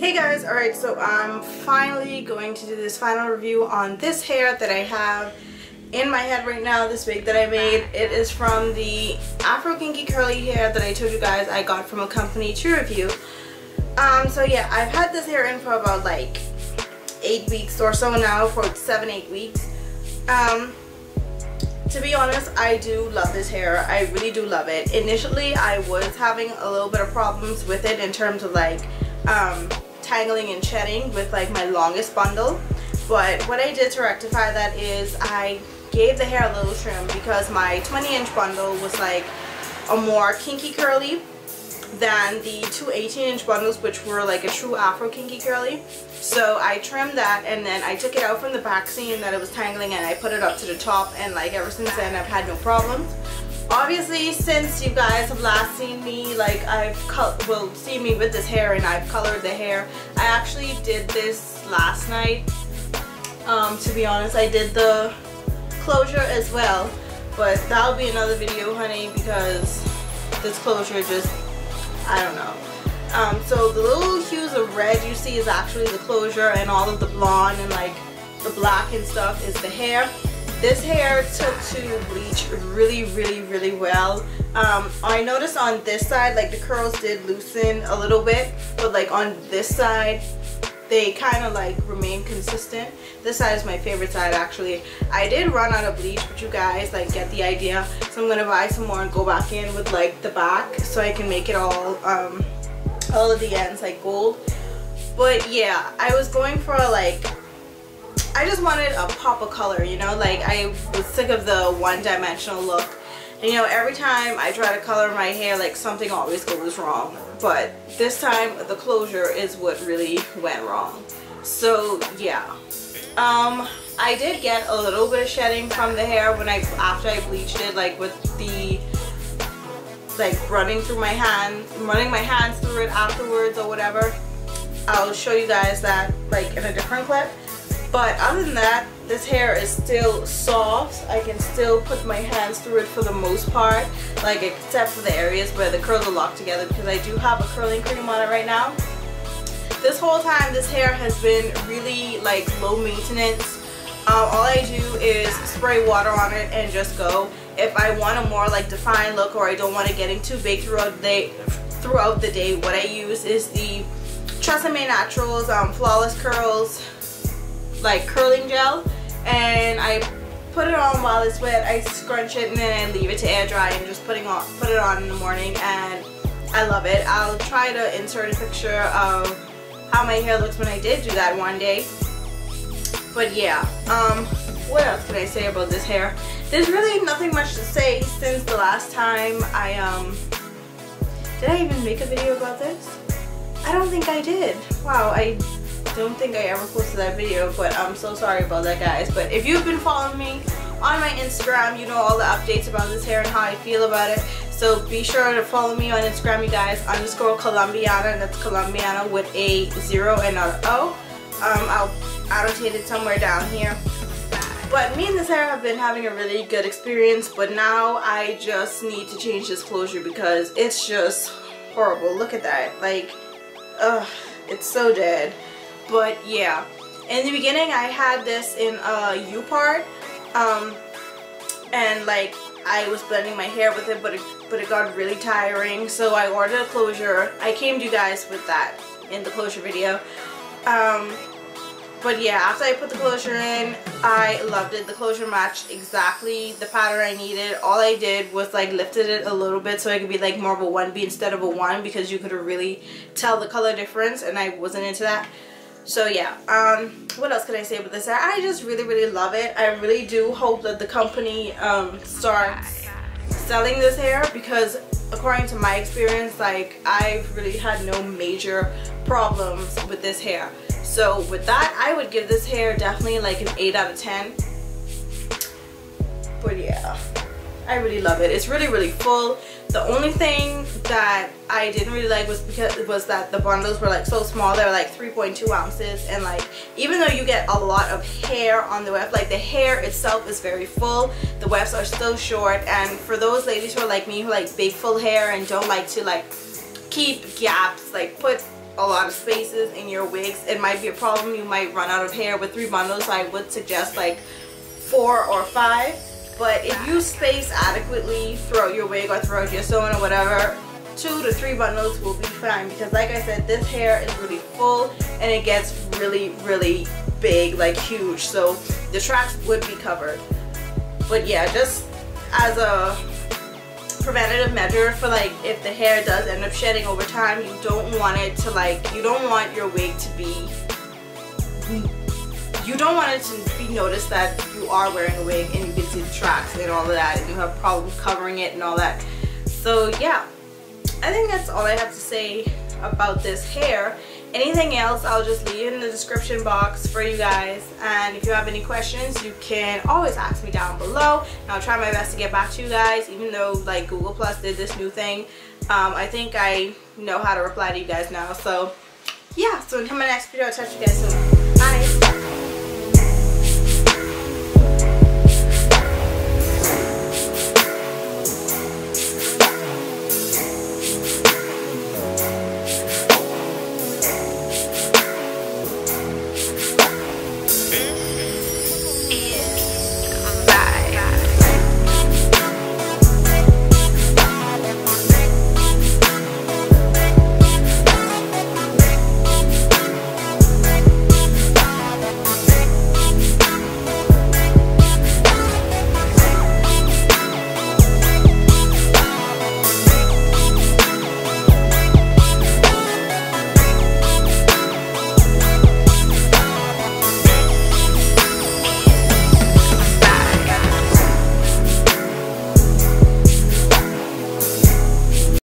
Hey guys, alright, so I'm finally going to do this final review on this hair that I have in my head right now, this wig that I made. It is from the Afro Kinky curly hair that I told you guys I got from a company to review. So yeah, I've had this hair in for about like 8 weeks or so now, for 7-8 weeks. To be honest, I do love this hair. I really do love it. Initially, I was having a little bit of problems with it in terms of like tangling and shedding with like my longest bundle, but what I did to rectify that is I gave the hair a little trim because my 20-inch bundle was like a more kinky curly than the two 18-inch bundles, which were like a true Afro Kinky curly. So I trimmed that, and then I took it out from the back seam that it was tangling, and I put it up to the top, and like ever since then I've had no problems. Obviously, since you guys have last seen me, like see me with this hair and I've colored the hair. I actually did this last night. To be honest, I did the closure as well, but that'll be another video, honey, because this closure just, I don't know. So the little hues of red you see is actually the closure, and all of the blonde and like the black and stuff is the hair. This hair took to bleach really well. I noticed on this side, like the curls did loosen a little bit, but like on this side they kind of like remain consistent. This side is my favorite side actually. I did run out of bleach, but you guys like get the idea, so I'm gonna buy some more and go back in with like the back so I can make it all of the ends like gold. But yeah, I was going for like, I just wanted a pop of color, you know, like I was sick of the one-dimensional look. And you know, every time I try to color my hair, like something always goes wrong. But this time the closure is what really went wrong. So yeah, I did get a little bit of shedding from the hair when after I bleached it, like with the running my hands through it afterwards or whatever. I'll show you guys that like in a different clip. But other than that, this hair is still soft. I can still put my hands through it for the most part, like except for the areas where the curls are locked together, because I do have a curling cream on it right now. This whole time this hair has been really like low maintenance. All I do is spray water on it and just go. If I want a more like defined look, or I don't want it getting too big throughout the day, what I use is the Tresemme Naturals Flawless Curls like curling gel, and I put it on while it's wet. I scrunch it and then I leave it to air dry and just put it on in the morning, and I love it. I'll try to insert a picture of how my hair looks when I did do that one day. But yeah, what else can I say about this hair? There's really nothing much to say since the last time did I even make a video about this? I don't think I did. Wow, I don't think I ever posted that video, but I'm so sorry about that, guys. But if you've been following me on my Instagram, you know all the updates about this hair and how I feel about it. So be sure to follow me on Instagram, you guys, _Colombiana, and that's Colombiana with a 0 and not an O. I'll annotate it somewhere down here. But me and this hair have been having a really good experience, but now I just need to change this closure because it's just horrible. Look at that, like, ugh, it's so dead. But yeah, in the beginning I had this in a U part, and like I was blending my hair with it, but it got really tiring, so I ordered a closure. I came to you guys with that in the closure video. But yeah, after I put the closure in, I loved it. The closure matched exactly the pattern I needed. All I did was like lifted it a little bit so it could be like more of a 1B instead of a 1, because you could really tell the color difference, and I wasn't into that. So yeah, what else can I say about this hair? I just really love it. I really do hope that the company starts selling this hair, because according to my experience, like I've really had no major problems with this hair. So with that, I would give this hair definitely like an 8 out of 10. But yeah, I really love it. It's really full. The only thing that I didn't really like was that the bundles were like so small. They were like 3.2 ounces, and like even though you get a lot of hair on the weft, like the hair itself is very full, the wefts are still short. And for those ladies who are like me, who like big full hair and don't like to like keep gaps, like put a lot of spaces in your wigs, it might be a problem. You might run out of hair with 3 bundles. So I would suggest like 4 or 5. But if you space adequately throughout your wig or throughout your sewing or whatever, 2 to 3 bundles will be fine, because like I said, this hair is really full and it gets really big, like huge, so the tracks would be covered. But yeah, just as a preventative measure for like if the hair does end up shedding over time, you don't want it to like, you don't want your wig to be, you don't want it to be noticed that you are wearing a wig and you can see the tracks and all of that and you have problems covering it and all that. So yeah, I think that's all I have to say about this hair. Anything else I'll just leave it in the description box for you guys, and if you have any questions you can always ask me down below and I'll try my best to get back to you guys, even though like Google Plus did this new thing. I think I know how to reply to you guys now. So yeah, so until my next video, I'll touch you guys soon. Bye.